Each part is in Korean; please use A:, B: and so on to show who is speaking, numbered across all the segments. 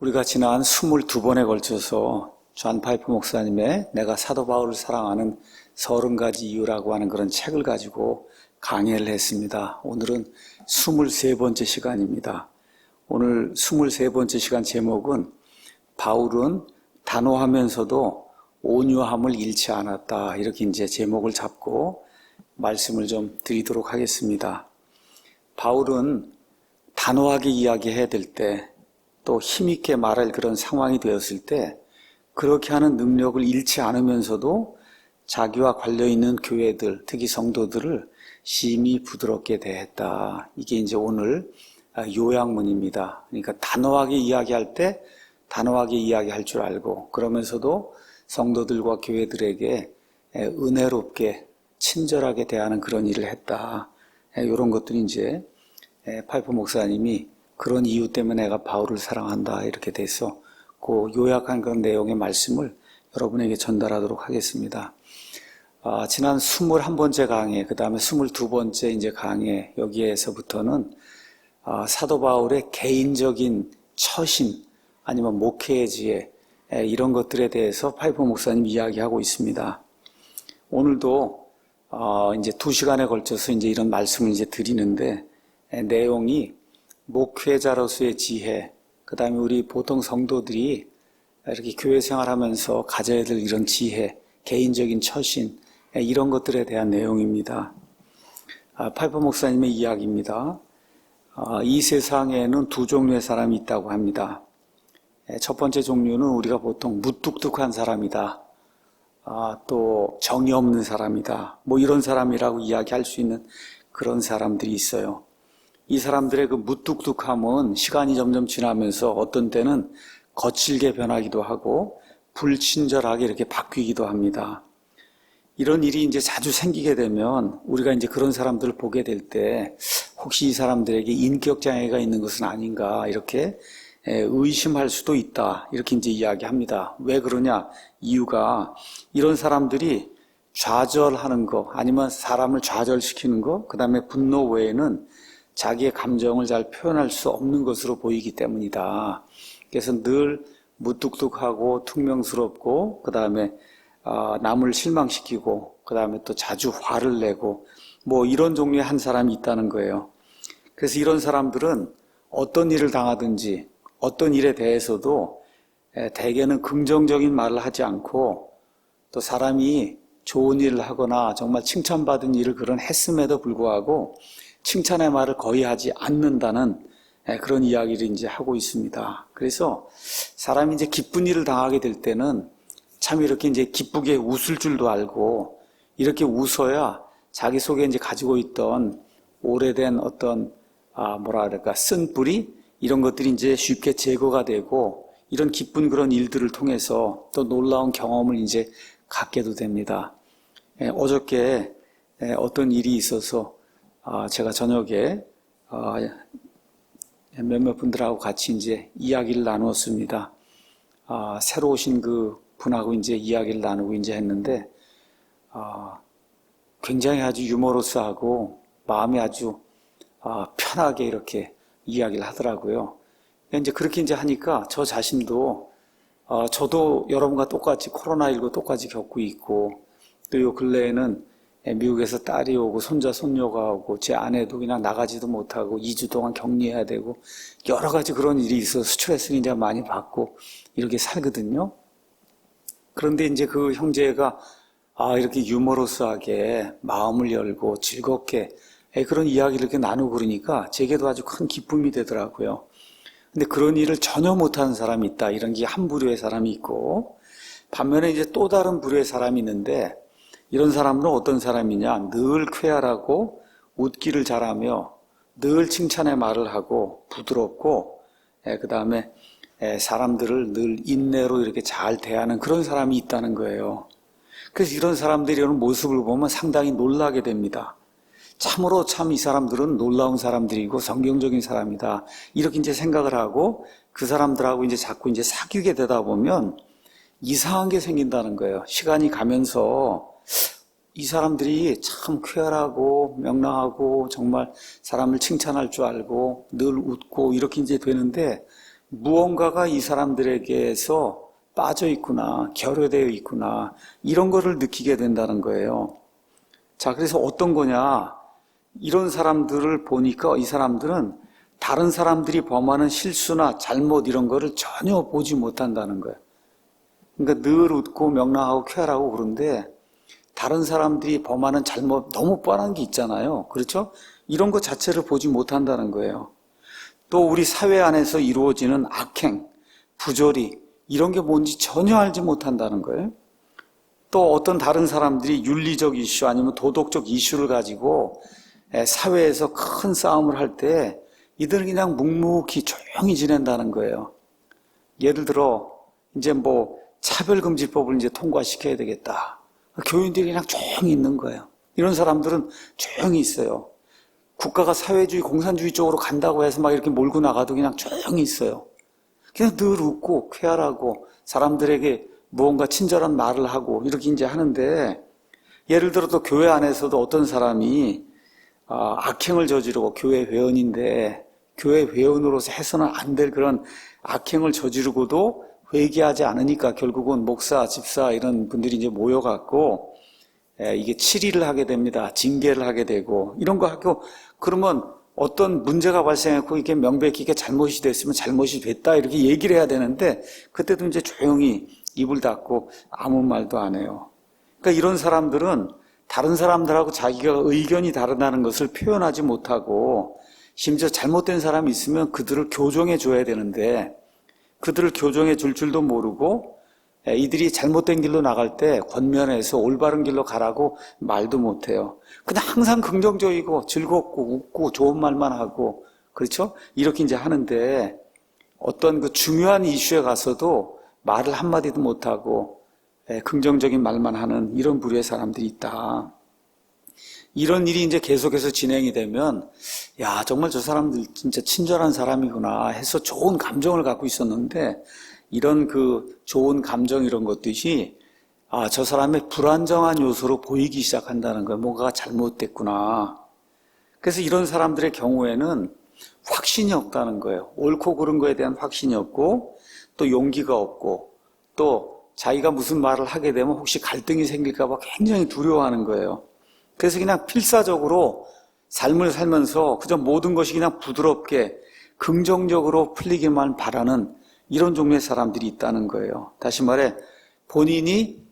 A: 우리가 지난 22번에 걸쳐서 존 파이프 목사님의 내가 사도 바울을 사랑하는 30가지 이유라고 하는 그런 책을 가지고 강의를 했습니다. 오늘은 23번째 시간입니다. 오늘 23번째 시간 제목은 바울은 단호하면서도 온유함을 잃지 않았다. 이렇게 이제 제목을 잡고 말씀을 좀 드리도록 하겠습니다. 바울은 단호하게 이야기해야 될 때, 또 힘있게 말할 그런 상황이 되었을 때 그렇게 하는 능력을 잃지 않으면서도 자기와 관련있는 교회들, 특히 성도들을 심히 부드럽게 대했다. 이게 이제 오늘 요약문입니다. 그러니까 단호하게 이야기할 때 단호하게 이야기할 줄 알고, 그러면서도 성도들과 교회들에게 은혜롭게 친절하게 대하는 그런 일을 했다. 이런 것들이 이제 파이프 목사님이 그런 이유 때문에 내가 바울을 사랑한다 이렇게 돼서 그 요약한 그런 내용의 말씀을 여러분에게 전달하도록 하겠습니다. 지난 21번째 강의, 그 다음에 22번째 이제 강의, 여기에서부터는 사도 바울의 개인적인 처신 아니면 목회의 지혜, 이런 것들에 대해서 파이프 목사님 이야기하고 있습니다. 오늘도 이제 2시간에 걸쳐서 이제 이런 말씀을 이제 드리는데, 내용이 목회자로서의 지혜, 그 다음에 우리 보통 성도들이 이렇게 교회 생활하면서 가져야 될 이런 지혜, 개인적인 처신, 이런 것들에 대한 내용입니다. 파이프 목사님의 이야기입니다. 이 세상에는 두 종류의 사람이 있다고 합니다. 첫 번째 종류는 우리가 보통 무뚝뚝한 사람이다. 또 정이 없는 사람이다. 뭐 이런 사람이라고 이야기할 수 있는 그런 사람들이 있어요. 이 사람들의 그 무뚝뚝함은 시간이 점점 지나면서 어떤 때는 거칠게 변하기도 하고 불친절하게 이렇게 바뀌기도 합니다. 이런 일이 이제 자주 생기게 되면 우리가 이제 그런 사람들을 보게 될 때 혹시 이 사람들에게 인격 장애가 있는 것은 아닌가 이렇게 의심할 수도 있다. 이렇게 이제 이야기합니다. 왜 그러냐? 이유가 이런 사람들이 좌절하는 거, 아니면 사람을 좌절시키는 거, 그 다음에 분노 외에는 자기의 감정을 잘 표현할 수 없는 것으로 보이기 때문이다. 그래서 늘 무뚝뚝하고 퉁명스럽고, 그 다음에 남을 실망시키고, 그 다음에 또 자주 화를 내고, 뭐 이런 종류의 한 사람이 있다는 거예요. 그래서 이런 사람들은 어떤 일을 당하든지 어떤 일에 대해서도 대개는 긍정적인 말을 하지 않고, 또 사람이 좋은 일을 하거나 정말 칭찬받은 일을 그런 했음에도 불구하고 칭찬의 말을 거의 하지 않는다는 그런 이야기를 이제 하고 있습니다. 그래서 사람이 이제 기쁜 일을 당하게 될 때는 참 이렇게 이제 기쁘게 웃을 줄도 알고, 이렇게 웃어야 자기 속에 이제 가지고 있던 오래된 어떤 쓴 뿌리 이런 것들이 이제 쉽게 제거가 되고, 이런 기쁜 그런 일들을 통해서 또 놀라운 경험을 이제 갖게도 됩니다. 어저께 어떤 일이 있어서 제가 저녁에 몇몇 분들하고 같이 이제 이야기를 나누었습니다. 새로 오신 그 분하고 이제 이야기를 나누고 이제 했는데, 굉장히 아주 유머러스하고 마음이 아주 편하게 이렇게 이야기를 하더라고요. 이제 그렇게 이제 하니까 저 자신도 저도 여러분과 똑같이 코로나19 똑같이 겪고 있고, 또 요 근래에는 미국에서 딸이 오고 손자 손녀가 오고 제 아내도 그냥 나가지도 못하고 2주 동안 격리해야 되고 여러 가지 그런 일이 있어서 스트레스를 이제 많이 받고 이렇게 살거든요. 그런데 이제 그 형제가 이렇게 유머러스하게 마음을 열고 즐겁게 그런 이야기를 이렇게 나누고 그러니까 제게도 아주 큰 기쁨이 되더라고요. 근데 그런 일을 전혀 못하는 사람이 있다. 이런 게 한 부류의 사람이 있고, 반면에 이제 또 다른 부류의 사람이 있는데, 이런 사람은 어떤 사람이냐? 늘 쾌활하고 웃기를 잘하며 늘 칭찬의 말을 하고 부드럽고, 그 다음에 사람들을 늘 인내로 이렇게 잘 대하는 그런 사람이 있다는 거예요. 그래서 이런 사람들이 이런 모습을 보면 상당히 놀라게 됩니다. 참으로 참 이 사람들은 놀라운 사람들이고 성경적인 사람이다. 이렇게 이제 생각을 하고 그 사람들하고 이제 자꾸 이제 사귀게 되다 보면 이상한 게 생긴다는 거예요. 시간이 가면서 이 사람들이 참 쾌활하고 명랑하고 정말 사람을 칭찬할 줄 알고 늘 웃고 이렇게 이제 되는데 무언가가 이 사람들에게서 빠져 있구나, 결여되어 있구나, 이런 거를 느끼게 된다는 거예요. 자, 그래서 어떤 거냐? 이런 사람들을 보니까 이 사람들은 다른 사람들이 범하는 실수나 잘못 이런 거를 전혀 보지 못한다는 거예요. 그러니까 늘 웃고 명랑하고 쾌활하고 그런데 다른 사람들이 범하는 잘못 너무 뻔한 게 있잖아요. 그렇죠? 이런 것 자체를 보지 못한다는 거예요. 또 우리 사회 안에서 이루어지는 악행, 부조리 이런 게 뭔지 전혀 알지 못한다는 거예요. 또 어떤 다른 사람들이 윤리적 이슈 아니면 도덕적 이슈를 가지고 사회에서 큰 싸움을 할 때 이들은 그냥 묵묵히 조용히 지낸다는 거예요. 예를 들어 이제 뭐 차별금지법을 이제 통과시켜야 되겠다. 교인들이 그냥 조용히 있는 거예요. 이런 사람들은 조용히 있어요. 국가가 사회주의, 공산주의 쪽으로 간다고 해서 막 이렇게 몰고 나가도 그냥 조용히 있어요. 그냥 늘 웃고 쾌활하고 사람들에게 무언가 친절한 말을 하고 이렇게 이제 하는데 예를 들어 또 교회 안에서도 어떤 사람이 악행을 저지르고 교회 회원인데 교회 회원으로서 해서는 안 될 그런 악행을 저지르고도 회개하지 않으니까 결국은 목사, 집사 이런 분들이 이제 모여갖고 이게 치리를 하게 됩니다. 징계를 하게 되고 이런 거 하고 그러면 어떤 문제가 발생했고 이게 명백히 이게 잘못이 됐으면 잘못이 됐다 이렇게 얘기를 해야 되는데 그때도 이제 조용히 입을 닫고 아무 말도 안 해요. 그러니까 이런 사람들은 다른 사람들하고 자기가 의견이 다르다는 것을 표현하지 못하고 심지어 잘못된 사람이 있으면 그들을 교정해 줘야 되는데 그들을 교정해 줄 줄도 모르고 이들이 잘못된 길로 나갈 때 권면해서 올바른 길로 가라고 말도 못해요. 그냥 항상 긍정적이고 즐겁고 웃고 좋은 말만 하고 그렇죠? 이렇게 이제 하는데 어떤 그 중요한 이슈에 가서도 말을 한마디도 못하고 긍정적인 말만 하는 이런 부류의 사람들이 있다. 이런 일이 이제 계속해서 진행이 되면 야 정말 저 사람들 진짜 친절한 사람이구나 해서 좋은 감정을 갖고 있었는데 이런 그 좋은 감정 이런 것들이 저 사람의 불안정한 요소로 보이기 시작한다는 거예요. 뭔가가 잘못됐구나. 그래서 이런 사람들의 경우에는 확신이 없다는 거예요. 옳고 그른 거에 대한 확신이 없고 또 용기가 없고 또 자기가 무슨 말을 하게 되면 혹시 갈등이 생길까 봐 굉장히 두려워하는 거예요. 그래서 그냥 필사적으로 삶을 살면서 그저 모든 것이 그냥 부드럽게 긍정적으로 풀리기만 바라는 이런 종류의 사람들이 있다는 거예요. 다시 말해 본인이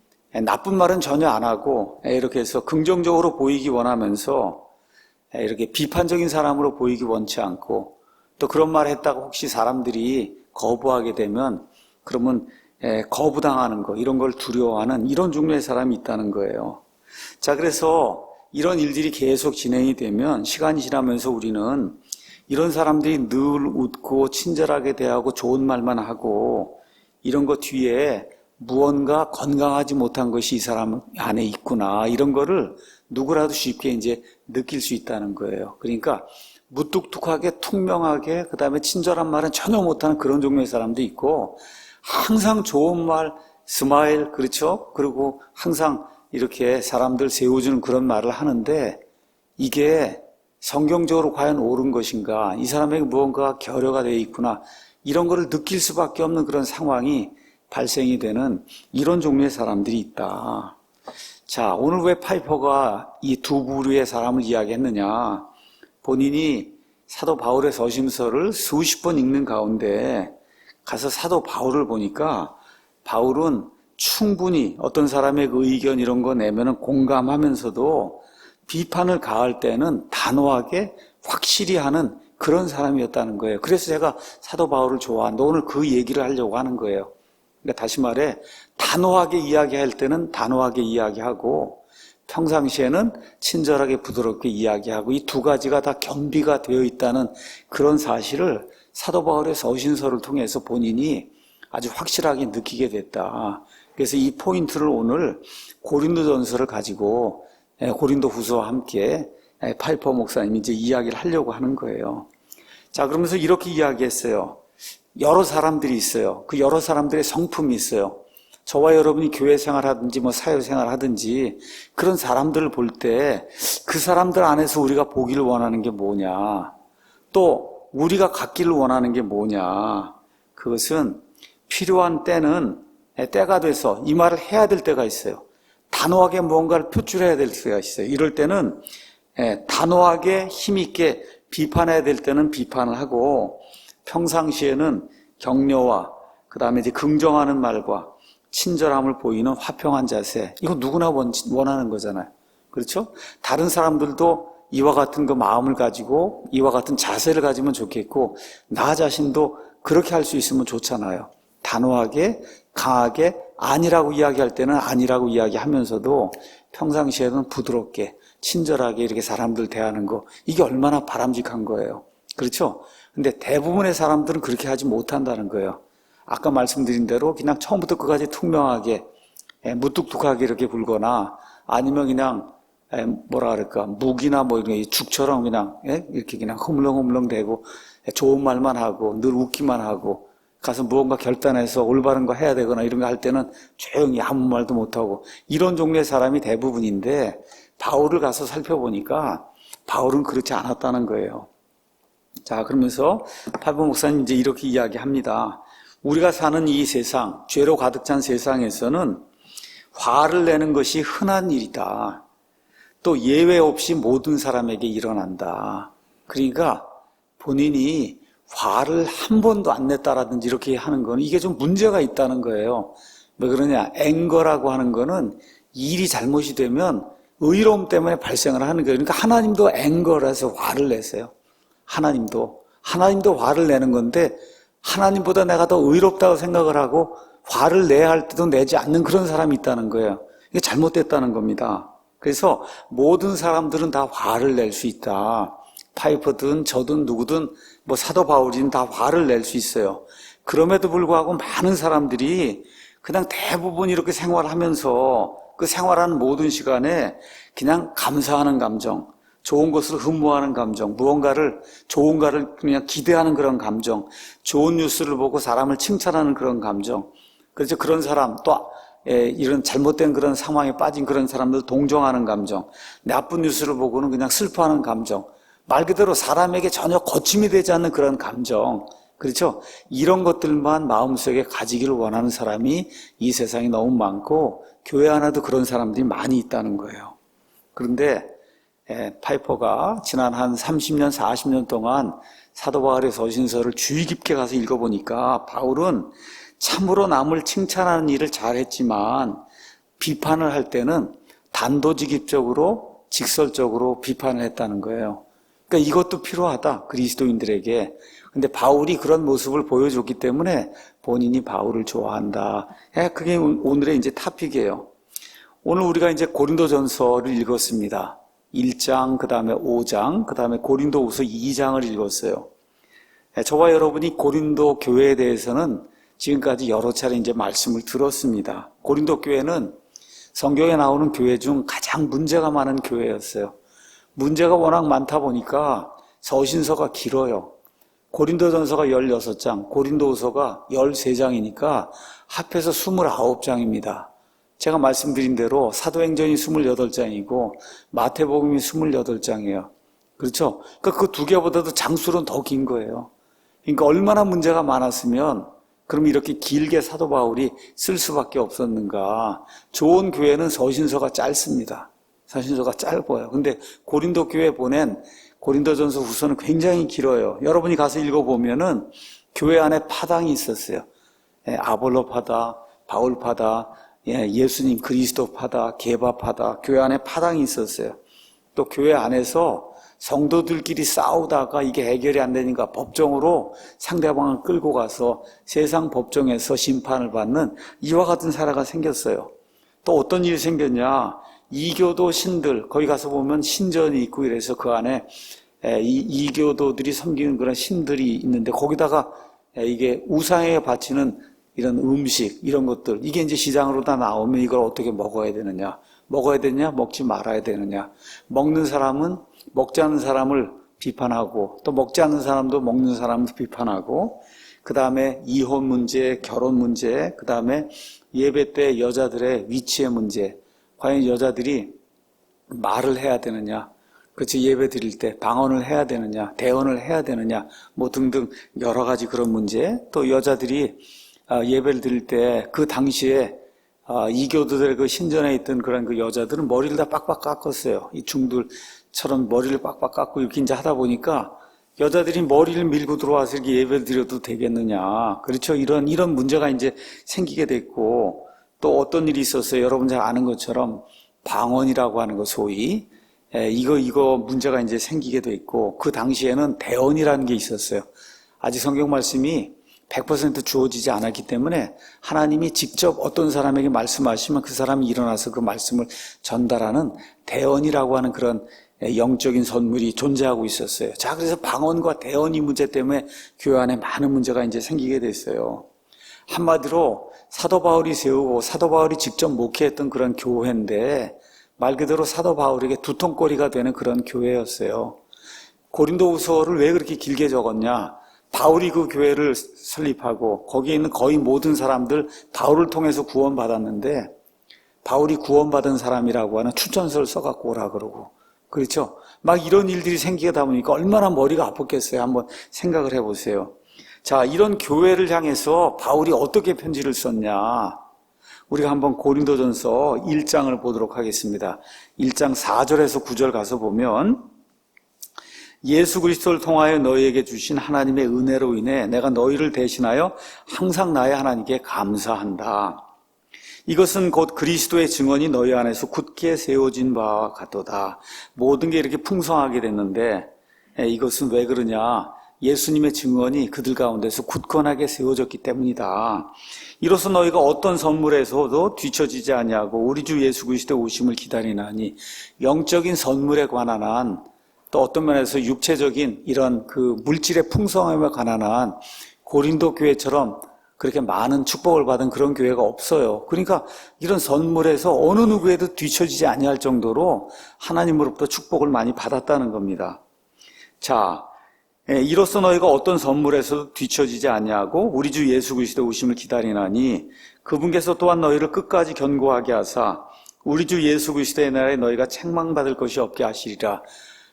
A: 나쁜 말은 전혀 안 하고 이렇게 해서 긍정적으로 보이기 원하면서 이렇게 비판적인 사람으로 보이기 원치 않고 또 그런 말 했다고 혹시 사람들이 거부하게 되면 그러면 거부당하는 거 이런 걸 두려워하는 이런 종류의 사람이 있다는 거예요. 자, 그래서 이런 일들이 계속 진행이 되면 시간이 지나면서 우리는 이런 사람들이 늘 웃고 친절하게 대하고 좋은 말만 하고 이런 것 뒤에 무언가 건강하지 못한 것이 이 사람 안에 있구나 이런 거를 누구라도 쉽게 이제 느낄 수 있다는 거예요. 그러니까 무뚝뚝하게 투명하게 그다음에 친절한 말은 전혀 못하는 그런 종류의 사람도 있고 항상 좋은 말 스마일 그렇죠? 그리고 항상 이렇게 사람들 세워주는 그런 말을 하는데 이게 성경적으로 과연 옳은 것인가? 이 사람에게 무언가 결여가 되어 있구나. 이런 거를 느낄 수밖에 없는 그런 상황이 발생이 되는 이런 종류의 사람들이 있다. 자, 오늘 왜 파이퍼가 이 두 부류의 사람을 이야기했느냐? 본인이 사도 바울의 서신서를 수십 번 읽는 가운데 가서 사도 바울을 보니까 바울은 충분히 어떤 사람의 그 의견 이런 거 내면은 공감하면서도 비판을 가할 때는 단호하게 확실히 하는 그런 사람이었다는 거예요. 그래서 제가 사도 바울을 좋아하는데 오늘 그 얘기를 하려고 하는 거예요. 그러니까 다시 말해 단호하게 이야기할 때는 단호하게 이야기하고 평상시에는 친절하게 부드럽게 이야기하고 이 두 가지가 다 겸비가 되어 있다는 그런 사실을 사도 바울의 서신서를 통해서 본인이 아주 확실하게 느끼게 됐다. 그래서 이 포인트를 오늘 고린도전서를 가지고 고린도 후서와 함께 파이퍼 목사님이 이제 이야기를 하려고 하는 거예요. 자, 그러면서 이렇게 이야기했어요. 여러 사람들이 있어요. 그 여러 사람들의 성품이 있어요. 저와 여러분이 교회 생활하든지 뭐 사회생활 하든지 그런 사람들을 볼 때 그 사람들 안에서 우리가 보기를 원하는 게 뭐냐, 또 우리가 갖기를 원하는 게 뭐냐, 그것은 필요한 때는 때가 돼서 이 말을 해야 될 때가 있어요. 단호하게 무언가를 표출해야 될 때가 있어요. 이럴 때는 단호하게 힘있게 비판해야 될 때는 비판을 하고, 평상시에는 격려와 그 다음에 이제 긍정하는 말과 친절함을 보이는 화평한 자세, 이거 누구나 원하는 거잖아요. 그렇죠? 다른 사람들도 이와 같은 그 마음을 가지고 이와 같은 자세를 가지면 좋겠고, 나 자신도 그렇게 할 수 있으면 좋잖아요. 단호하게 강하게 아니라고 이야기할 때는 아니라고 이야기하면서도 평상시에는 부드럽게 친절하게 이렇게 사람들 대하는 거, 이게 얼마나 바람직한 거예요. 그렇죠? 근데 대부분의 사람들은 그렇게 하지 못한다는 거예요. 아까 말씀드린 대로 그냥 처음부터 끝까지 투명하게 무뚝뚝하게 이렇게 굴거나, 아니면 그냥 뭐라 그럴까, 묵이나 뭐 이런 죽처럼 그냥 이렇게 그냥 허물렁허물렁 대고 좋은 말만 하고 늘 웃기만 하고, 가서 무언가 결단해서 올바른 거 해야 되거나 이런 거 할 때는 조용히 아무 말도 못하고, 이런 종류의 사람이 대부분인데, 바울을 가서 살펴보니까 바울은 그렇지 않았다는 거예요. 자, 그러면서 팔보 목사님 이제 이렇게 이야기합니다. 우리가 사는 이 세상, 죄로 가득 찬 세상에서는 화를 내는 것이 흔한 일이다. 또 예외 없이 모든 사람에게 일어난다. 그러니까 본인이 화를 한 번도 안 냈다라든지 이렇게 하는 거는 이게 좀 문제가 있다는 거예요. 왜 그러냐? 앵거라고 하는 거는 일이 잘못이 되면 의로움 때문에 발생을 하는 거예요. 그러니까 하나님도 앵거라서 화를 내세요. 하나님도 화를 내는 건데, 하나님보다 내가 더 의롭다고 생각을 하고 화를 내야 할 때도 내지 않는 그런 사람이 있다는 거예요. 이게 잘못됐다는 겁니다. 그래서 모든 사람들은 다 화를 낼 수 있다. 파이퍼든 저든 누구든 뭐 사도 바울이든 다 화를 낼 수 있어요. 그럼에도 불구하고 많은 사람들이 그냥 대부분 이렇게 생활하면서 그 생활하는 모든 시간에 그냥 감사하는 감정, 좋은 것을 흠모하는 감정, 좋은가를 그냥 기대하는 그런 감정, 좋은 뉴스를 보고 사람을 칭찬하는 그런 감정, 그래서 그런 사람, 또 이런 잘못된 그런 상황에 빠진 그런 사람들 동정하는 감정, 나쁜 뉴스를 보고는 그냥 슬퍼하는 감정, 말 그대로 사람에게 전혀 거침이 되지 않는 그런 감정, 그렇죠? 이런 것들만 마음속에 가지기를 원하는 사람이 이 세상에 너무 많고, 교회 안에도 그런 사람들이 많이 있다는 거예요. 그런데 파이퍼가 지난 한 30년, 40년 동안 사도 바울의 서신서를 주의 깊게 가서 읽어보니까, 바울은 참으로 남을 칭찬하는 일을 잘했지만 비판을 할 때는 단도직입적으로 직설적으로 비판을 했다는 거예요. 그러니까 이것도 필요하다, 그리스도인들에게. 근데 바울이 그런 모습을 보여줬기 때문에 본인이 바울을 좋아한다. 그게 오늘의 이제 토픽이에요. 오늘 우리가 이제 고린도전서를 읽었습니다. 1장, 그 다음에 5장, 그 다음에 고린도후서 2장을 읽었어요. 저와 여러분이 고린도 교회에 대해서는 지금까지 여러 차례 이제 말씀을 들었습니다. 고린도 교회는 성경에 나오는 교회 중 가장 문제가 많은 교회였어요. 문제가 워낙 많다 보니까 서신서가 길어요. 고린도전서가 16장, 고린도후서가 13장이니까 합해서 29장입니다. 제가 말씀드린 대로 사도행전이 28장이고 마태복음이 28장이에요. 그렇죠? 그러니까 그 두 개보다도 장수는 더 긴 거예요. 그러니까 얼마나 문제가 많았으면 그럼 이렇게 길게 사도 바울이 쓸 수밖에 없었는가. 좋은 교회는 서신서가 짧습니다. 서신서가 짧아요. 근데 고린도 교회에 보낸 고린도전서 후서는 굉장히 길어요. 여러분이 가서 읽어보면은 교회 안에 파당이 있었어요. 아볼로 파다, 바울 파다, 예수님 그리스도 파다, 게바 파다, 교회 안에 파당이 있었어요. 또 교회 안에서 성도들끼리 싸우다가 이게 해결이 안 되니까 법정으로 상대방을 끌고 가서 세상 법정에서 심판을 받는 이와 같은 사례가 생겼어요. 또 어떤 일이 생겼냐, 이교도 신들, 거기 가서 보면 신전이 있고 이래서 그 안에 이교도들이 섬기는 그런 신들이 있는데, 거기다가 이게 우상에 바치는 이런 음식, 이런 것들, 이게 이제 시장으로 다 나오면 이걸 어떻게 먹어야 되느냐, 먹지 말아야 되느냐, 먹는 사람은 먹지 않는 사람을 비판하고, 또 먹지 않는 사람도 먹는 사람을 비판하고, 그 다음에 이혼 문제, 결혼 문제, 그 다음에 예배 때 여자들의 위치의 문제, 과연 여자들이 말을 해야 되느냐, 그렇지, 예배 드릴 때 방언을 해야 되느냐, 대언을 해야 되느냐, 뭐 등등 여러 가지 그런 문제. 또 여자들이 예배를 드릴 때 그 당시에 이교도들의 그 신전에 있던 그런 그 여자들은 머리를 다 빡빡 깎았어요. 이 중들처럼 머리를 빡빡 깎고 이렇게 이제 하다 보니까 여자들이 머리를 밀고 들어와서 이렇게 예배를 드려도 되겠느냐. 그렇죠. 이런 문제가 이제 생기게 됐고, 또 어떤 일이 있었어요. 여러분 잘 아는 것처럼 방언이라고 하는 거 소위. 이거 문제가 이제 생기게 돼 있고, 그 당시에는 대언이라는 게 있었어요. 아직 성경 말씀이 100% 주어지지 않았기 때문에 하나님이 직접 어떤 사람에게 말씀하시면 그 사람이 일어나서 그 말씀을 전달하는 대언이라고 하는 그런 영적인 선물이 존재하고 있었어요. 자, 그래서 방언과 대언이 문제 때문에 교회 안에 많은 문제가 이제 생기게 됐어요. 한마디로 사도 바울이 세우고 사도 바울이 직접 목회했던 그런 교회인데 말 그대로 사도 바울에게 두통거리가 되는 그런 교회였어요. 고린도후서를 왜 그렇게 길게 적었냐? 바울이 그 교회를 설립하고 거기에 있는 거의 모든 사람들 바울을 통해서 구원받았는데 바울이 구원받은 사람이라고 하는 추천서를 써갖고 오라 그러고, 그렇죠? 막 이런 일들이 생기다 보니까 얼마나 머리가 아팠겠어요. 한번 생각을 해보세요. 자, 이런 교회를 향해서 바울이 어떻게 편지를 썼냐? 우리가 한번 고린도전서 1장을 보도록 하겠습니다. 1장 4절에서 9절 가서 보면, 예수 그리스도를 통하여 너희에게 주신 하나님의 은혜로 인해 내가 너희를 대신하여 항상 나의 하나님께 감사한다. 이것은 곧 그리스도의 증언이 너희 안에서 굳게 세워진 바와 같도다. 모든 게 이렇게 풍성하게 됐는데 이것은 왜 그러냐? 예수님의 증언이 그들 가운데서 굳건하게 세워졌기 때문이다. 이로써 너희가 어떤 선물에서도 뒤처지지 아니하고 우리 주 예수 그리스도의 오심을 기다리나니, 영적인 선물에 관한 한, 또 어떤 면에서 육체적인 이런 그 물질의 풍성함에 관한 한 고린도 교회처럼 그렇게 많은 축복을 받은 그런 교회가 없어요. 그러니까 이런 선물에서 어느 누구에도 뒤처지지 아니할 정도로 하나님으로부터 축복을 많이 받았다는 겁니다. 자, 이로써 너희가 어떤 선물에서도 뒤처지지 아니하고 우리 주 예수 그리스도의 오심을 기다리나니, 그분께서 또한 너희를 끝까지 견고하게 하사 우리 주 예수 그리스도의 날에 너희가 책망받을 것이 없게 하시리라.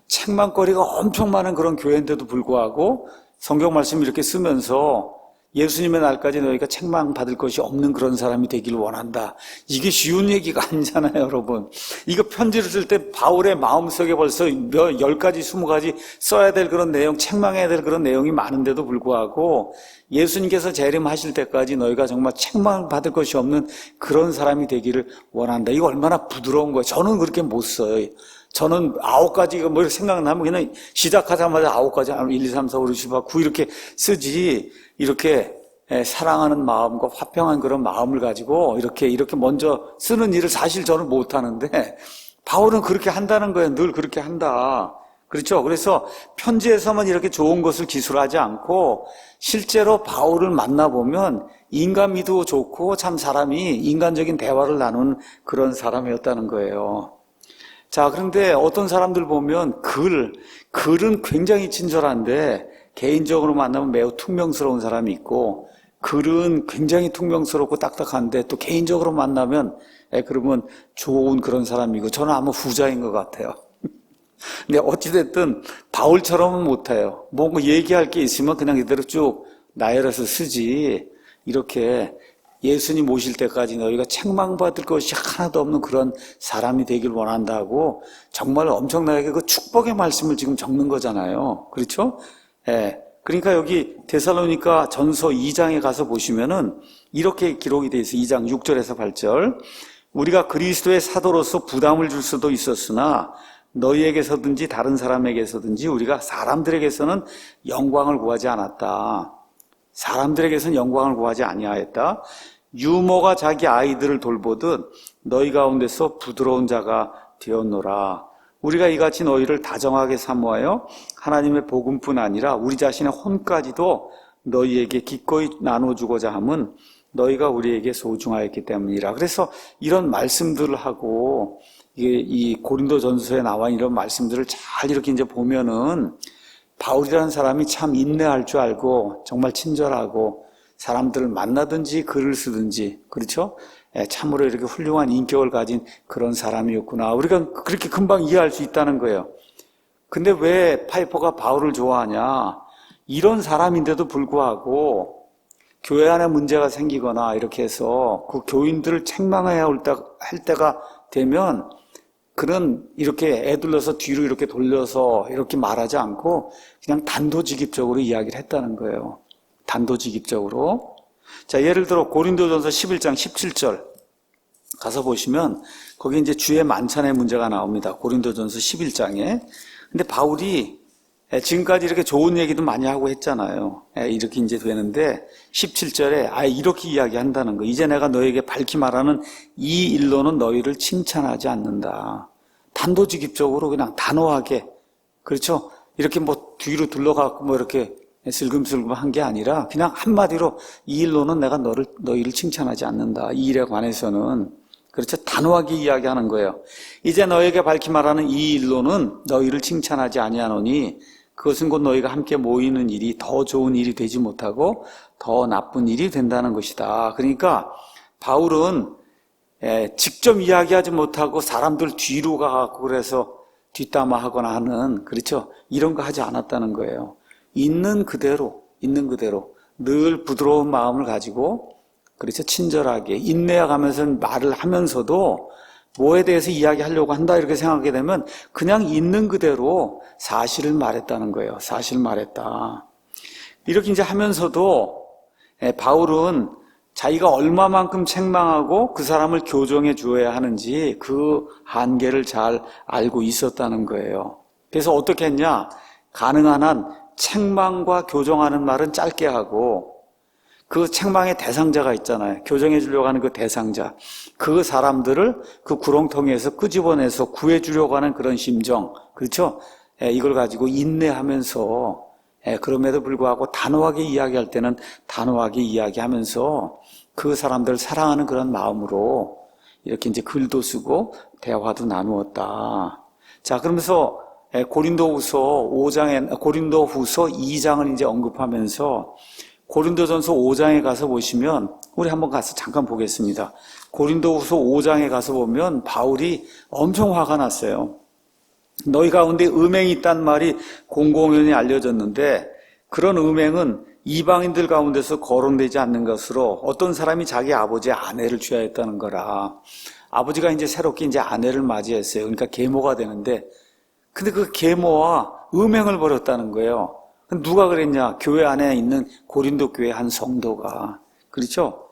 A: 책망거리가 엄청 많은 그런 교회인데도 불구하고 성경 말씀을 이렇게 쓰면서 예수님의 날까지 너희가 책망받을 것이 없는 그런 사람이 되기를 원한다. 이게 쉬운 얘기가 아니잖아요, 여러분. 이거 편지를 쓸 때 바울의 마음속에 벌써 10가지, 20가지 써야 될 그런 내용, 책망해야 될 그런 내용이 많은데도 불구하고 예수님께서 재림하실 때까지 너희가 정말 책망받을 것이 없는 그런 사람이 되기를 원한다. 이거 얼마나 부드러운 거예요. 저는 그렇게 못 써요. 저는 9가지가 뭐 이렇게 생각나면 그냥 시작하자마자 9가지, 1, 2, 3, 4, 5, 6, 7, 8, 9 이렇게 쓰지, 이렇게 사랑하는 마음과 화평한 그런 마음을 가지고 이렇게 먼저 쓰는 일을 사실 저는 못하는데 바울은 그렇게 한다는 거예요. 늘 그렇게 한다. 그렇죠? 그래서 편지에서만 이렇게 좋은 것을 기술하지 않고 실제로 바울을 만나보면 인간미도 좋고 참 사람이 인간적인 대화를 나누는 그런 사람이었다는 거예요. 자, 그런데 어떤 사람들 보면 글은 굉장히 친절한데 개인적으로 만나면 매우 퉁명스러운 사람이 있고, 글은 굉장히 퉁명스럽고 딱딱한데 또 개인적으로 만나면 그러면 좋은 그런 사람이고, 저는 아마 후자인 것 같아요. 근데 어찌됐든 바울처럼은 못해요. 뭔가 얘기할 게 있으면 그냥 이대로 쭉 나열해서 쓰지, 이렇게 예수님 오실 때까지 너희가 책망받을 것이 하나도 없는 그런 사람이 되길 원한다고 정말 엄청나게 그 축복의 말씀을 지금 적는 거잖아요. 그렇죠? 그러니까 여기 데살로니가 전서 2장에 가서 보시면은 이렇게 기록이 되어 있어요. 2장 6절에서 8절. 우리가 그리스도의 사도로서 부담을 줄 수도 있었으나 너희에게서든지 다른 사람에게서든지 우리가 사람들에게서는 영광을 구하지 않았다. 사람들에게서는 영광을 구하지 아니하였다. 유모가 자기 아이들을 돌보듯 너희 가운데서 부드러운 자가 되었노라. 우리가 이같이 너희를 다정하게 사모하여 하나님의 복음뿐 아니라 우리 자신의 혼까지도 너희에게 기꺼이 나눠주고자 함은 너희가 우리에게 소중하였기 때문이라. 그래서 이런 말씀들을 하고 이 고린도전서에 나와 이런 말씀들을 잘 이렇게 이제 보면은 바울이라는 사람이 참 인내할 줄 알고 정말 친절하고 사람들을 만나든지 글을 쓰든지, 그렇죠? 참으로 이렇게 훌륭한 인격을 가진 그런 사람이었구나. 우리가 그렇게 금방 이해할 수 있다는 거예요. 근데 왜 파이퍼가 바울을 좋아하냐? 이런 사람인데도 불구하고 교회 안에 문제가 생기거나 이렇게 해서 그 교인들을 책망해야 할 때가 되면 그는 이렇게 애둘러서 뒤로 이렇게 돌려서 이렇게 말하지 않고 그냥 단도직입적으로 이야기를 했다는 거예요. 단도직입적으로. 자, 예를 들어 고린도전서 11장 17절 가서 보시면 거기 이제 주의 만찬의 문제가 나옵니다. 고린도전서 11장에. 근데 바울이 지금까지 이렇게 좋은 얘기도 많이 하고 했잖아요. 이렇게 이제 되는데 17절에 이렇게 이야기한다는 거. 이제 내가 너에게 밝히 말하는 이 일로는 너희를 칭찬하지 않는다. 단도직입적으로 그냥 단호하게, 그렇죠? 이렇게 뭐 뒤로 둘러가고 뭐 이렇게 슬금슬금 한 게 아니라 그냥 한마디로 이 일로는 내가 너희를 칭찬하지 않는다. 이 일에 관해서는, 그렇죠? 단호하게 이야기하는 거예요. 이제 너에게 밝히 말하는 이 일로는 너희를 칭찬하지 아니하노니 그것은 곧 너희가 함께 모이는 일이 더 좋은 일이 되지 못하고 더 나쁜 일이 된다는 것이다. 그러니까 바울은 직접 이야기하지 못하고 사람들 뒤로 가고 그래서 뒷담화하거나 하는, 그렇죠? 이런 거 하지 않았다는 거예요. 있는 그대로 늘 부드러운 마음을 가지고, 그렇죠? 친절하게 인내해가면서 말을 하면서도 뭐에 대해서 이야기하려고 한다 이렇게 생각하게 되면 그냥 있는 그대로 사실을 말했다는 거예요. 사실을 말했다. 이렇게 이제 하면서도 바울은 자기가 얼마만큼 책망하고 그 사람을 교정해 주어야 하는지 그 한계를 잘 알고 있었다는 거예요. 그래서 어떻게 했냐? 가능한 한 책망과 교정하는 말은 짧게 하고 그 책망의 대상자가 있잖아요. 교정해 주려고 하는 그 대상자. 그 사람들을 그 구렁텅이에서 끄집어내서 구해 주려고 하는 그런 심정. 그렇죠? 이걸 가지고 인내하면서 그럼에도 불구하고 단호하게 이야기할 때는 단호하게 이야기하면서 그 사람들을 사랑하는 그런 마음으로 이렇게 이제 글도 쓰고 대화도 나누었다. 자, 그러면서 고린도후서 2장을 이제 언급하면서 고린도전서 5장에 가서 보시면 우리 한번 가서 잠깐 보겠습니다. 고린도후서 5장에 가서 보면 바울이 엄청 화가 났어요. 너희 가운데 음행이 있단 말이 공공연히 알려졌는데 그런 음행은 이방인들 가운데서 거론되지 않는 것으로 어떤 사람이 자기 아버지의 아내를 취하였다는 거라. 아버지가 이제 새롭게 이제 아내를 맞이했어요. 그러니까 계모가 되는데 근데 그 계모와 음행을 벌였다는 거예요. 누가 그랬냐? 교회 안에 있는 고린도 교회 한 성도가. 그렇죠?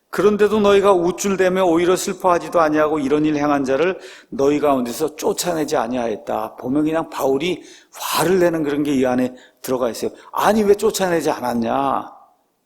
A: 그런데도 너희가 우쭐대며 오히려 슬퍼하지도 아니하고 이런 일 행한 자를 너희 가운데서 쫓아내지 아니하였다. 보면 그냥 바울이 화를 내는 그런 게 이 안에 들어가 있어요. 아니 왜 쫓아내지 않았냐?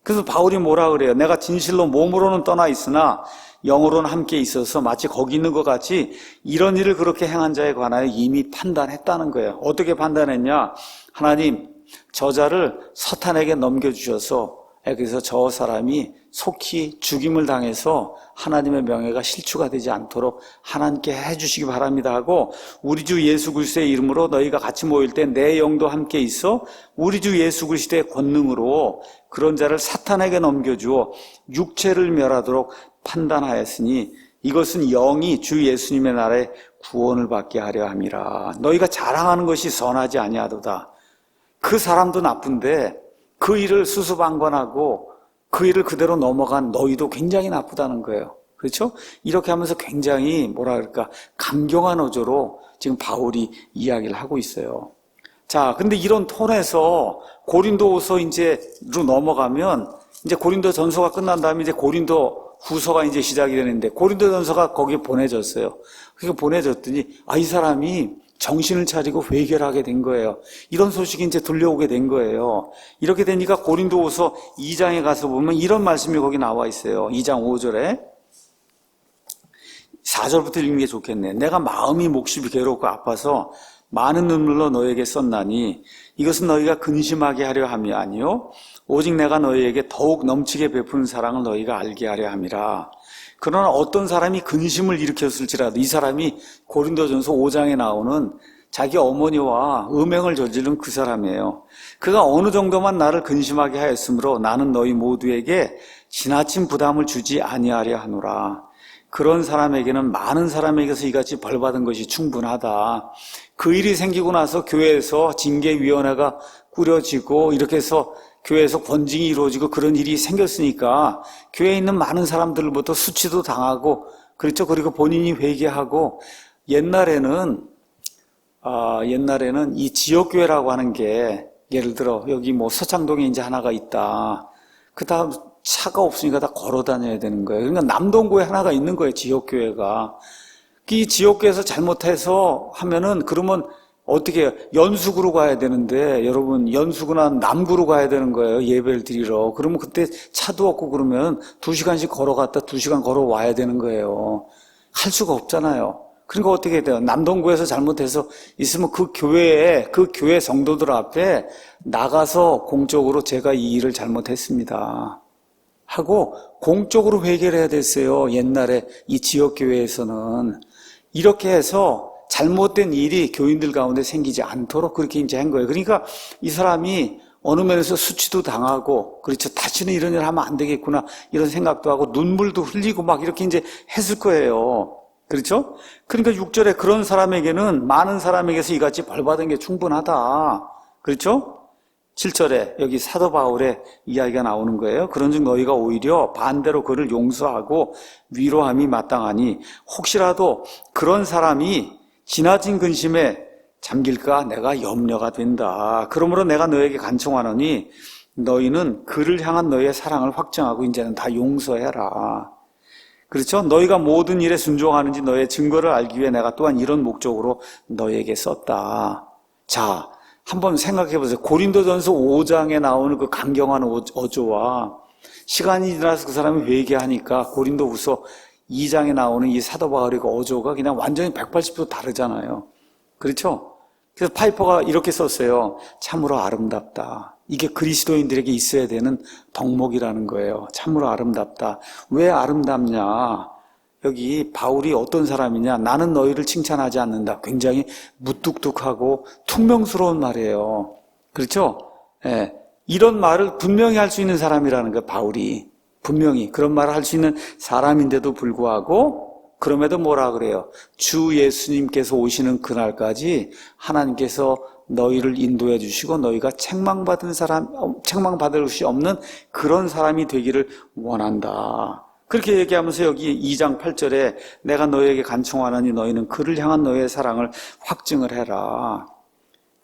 A: 그래서 바울이 뭐라 그래요? 내가 진실로 몸으로는 떠나 있으나 영으로는 함께 있어서 마치 거기 있는 것 같이 이런 일을 그렇게 행한 자에 관하여 이미 판단했다는 거예요. 어떻게 판단했냐? 하나님 저자를 사탄에게 넘겨주셔서 그래서 저 사람이 속히 죽임을 당해서 하나님의 명예가 실추가 되지 않도록 하나님께 해주시기 바랍니다 하고 우리 주 예수 그리스도의 이름으로 너희가 같이 모일 때 내 영도 함께 있어 우리 주 예수 그리스도의 권능으로 그런 자를 사탄에게 넘겨주어 육체를 멸하도록 판단하였으니 이것은 영이 주 예수님의 날에 구원을 받게 하려 함이라. 너희가 자랑하는 것이 선하지 아니하도다. 그 사람도 나쁜데 그 일을 수수방관하고 그 일을 그대로 넘어간 너희도 굉장히 나쁘다는 거예요. 그렇죠? 이렇게 하면서 굉장히 뭐라 그럴까 강경한 어조로 지금 바울이 이야기를 하고 있어요. 자, 근데 이런 톤에서 고린도후서 이제로 넘어가면 이제 고린도 전서가 끝난 다음에 이제 고린도 후서가 이제 시작이 되는데 고린도 전서가 거기에 보내졌어요. 그래서 보내졌더니 이 사람이 정신을 차리고 회개를 하게 된 거예요. 이런 소식이 이제 들려오게 된 거예요. 이렇게 되니까 고린도후서 2장에 가서 보면 이런 말씀이 거기 나와 있어요. 2장 5절에 4절부터 읽는 게 좋겠네. 내가 마음이 몹시 괴롭고 아파서 많은 눈물로 너에게 썼나니 이것은 너희가 근심하게 하려 함이 아니요 오직 내가 너희에게 더욱 넘치게 베푸는 사랑을 너희가 알게 하려 함이라. 그러나 어떤 사람이 근심을 일으켰을지라도 이 사람이 고린도전서 5장에 나오는 자기 어머니와 음행을 저지른 그 사람이에요. 그가 어느 정도만 나를 근심하게 하였으므로 나는 너희 모두에게 지나친 부담을 주지 아니하려 하노라. 그런 사람에게는 많은 사람에게서 이같이 벌받은 것이 충분하다. 그 일이 생기고 나서 교회에서 징계위원회가 꾸려지고 이렇게 해서 교회에서 권징이 이루어지고 그런 일이 생겼으니까 교회에 있는 많은 사람들부터 수치도 당하고 그렇죠. 그리고 본인이 회개하고 옛날에는 이 지역교회라고 하는 게 예를 들어 여기 뭐 서창동에 이제 하나가 있다. 그 다음 차가 없으니까 다 걸어 다녀야 되는 거예요. 그러니까 남동구에 하나가 있는 거예요. 지역교회가. 이 지역교회에서 잘못해서 하면은 그러면 어떻게 해요? 연수구로 가야 되는데 여러분 연수구나 남구로 가야 되는 거예요. 예배를 드리러. 그러면 그때 차도 없고 그러면 2시간씩 걸어갔다 2시간 걸어와야 되는 거예요. 할 수가 없잖아요. 그러니까 어떻게 해야 돼요? 남동구에서 잘못해서 있으면 그 교회 성도들 앞에 나가서 공적으로 제가 이 일을 잘못했습니다 하고 공적으로 회개를 해야 됐어요. 옛날에 이 지역교회에서는. 이렇게 해서 잘못된 일이 교인들 가운데 생기지 않도록 그렇게 이제 한 거예요. 그러니까 이 사람이 어느 면에서 수치도 당하고, 그렇죠. 다시는 이런 일 하면 안 되겠구나, 이런 생각도 하고, 눈물도 흘리고 막 이렇게 이제 했을 거예요. 그렇죠? 그러니까 6절에 그런 사람에게는 많은 사람에게서 이같이 벌받은 게 충분하다. 그렇죠? 7절에 여기 사도 바울의 이야기가 나오는 거예요. 그런즉 너희가 오히려 반대로 그를 용서하고 위로함이 마땅하니 혹시라도 그런 사람이 지나친 근심에 잠길까 내가 염려가 된다. 그러므로 내가 너에게 간청하노니 너희는 그를 향한 너희의 사랑을 확정하고 이제는 다 용서해라. 그렇죠? 너희가 모든 일에 순종하는지 너의 증거를 알기 위해 내가 또한 이런 목적으로 너에게 썼다. 자, 한번 생각해 보세요. 고린도전서 5장에 나오는 그 강경한 어조와 시간이 지나서 그 사람이 회개하니까 고린도후서 2장에 나오는 이 사도 바울의 그 어조가 그냥 완전히 180도 다르잖아요. 그렇죠? 그래서 파이퍼가 이렇게 썼어요. 참으로 아름답다. 이게 그리스도인들에게 있어야 되는 덕목이라는 거예요. 참으로 아름답다. 왜 아름답냐? 여기 바울이 어떤 사람이냐? 나는 너희를 칭찬하지 않는다. 굉장히 무뚝뚝하고 퉁명스러운 말이에요. 그렇죠? 예. 이런 말을 분명히 할 수 있는 사람이라는 거예요. 바울이. 분명히 그런 말을 할 수 있는 사람인데도 불구하고 그럼에도 뭐라 그래요? 주 예수님께서 오시는 그날까지 하나님께서 너희를 인도해 주시고 너희가 책망받을 것이 없는 그런 사람이 되기를 원한다. 그렇게 얘기하면서 여기 2장 8절에 내가 너희에게 간청하노니 너희는 그를 향한 너희의 사랑을 확증을 해라.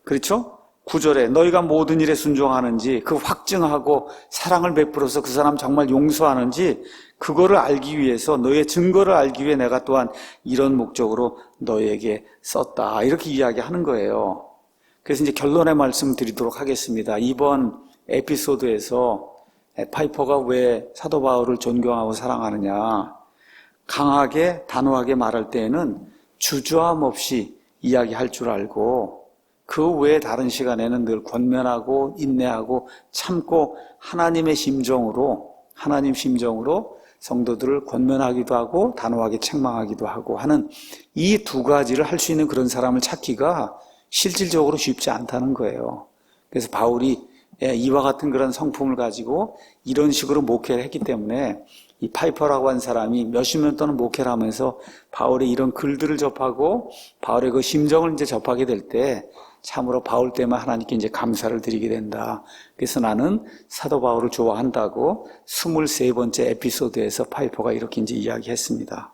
A: 그렇죠? 9절에 너희가 모든 일에 순종하는지 그 확증하고 사랑을 베풀어서 그 사람 정말 용서하는지 그거를 알기 위해서 너희의 증거를 알기 위해 내가 또한 이런 목적으로 너희에게 썼다. 이렇게 이야기하는 거예요. 그래서 이제 결론의 말씀 드리도록 하겠습니다. 이번 에피소드에서 파이퍼가 왜 사도 바울을 존경하고 사랑하느냐, 강하게 단호하게 말할 때에는 주저함 없이 이야기할 줄 알고 그 외에 다른 시간에는 늘 권면하고 인내하고 참고 하나님 심정으로 성도들을 권면하기도 하고 단호하게 책망하기도 하고 하는 이 두 가지를 할 수 있는 그런 사람을 찾기가 실질적으로 쉽지 않다는 거예요. 그래서 바울이 이와 같은 그런 성품을 가지고 이런 식으로 목회를 했기 때문에 이 파이퍼라고 한 사람이 몇십 년 동안 목회를 하면서 바울의 이런 글들을 접하고 바울의 그 심정을 이제 접하게 될 때 참으로 바울 때문에 하나님께 이제 감사를 드리게 된다. 그래서 나는 사도 바울을 좋아한다고 23번째 에피소드에서 파이퍼가 이렇게 이제 이야기했습니다.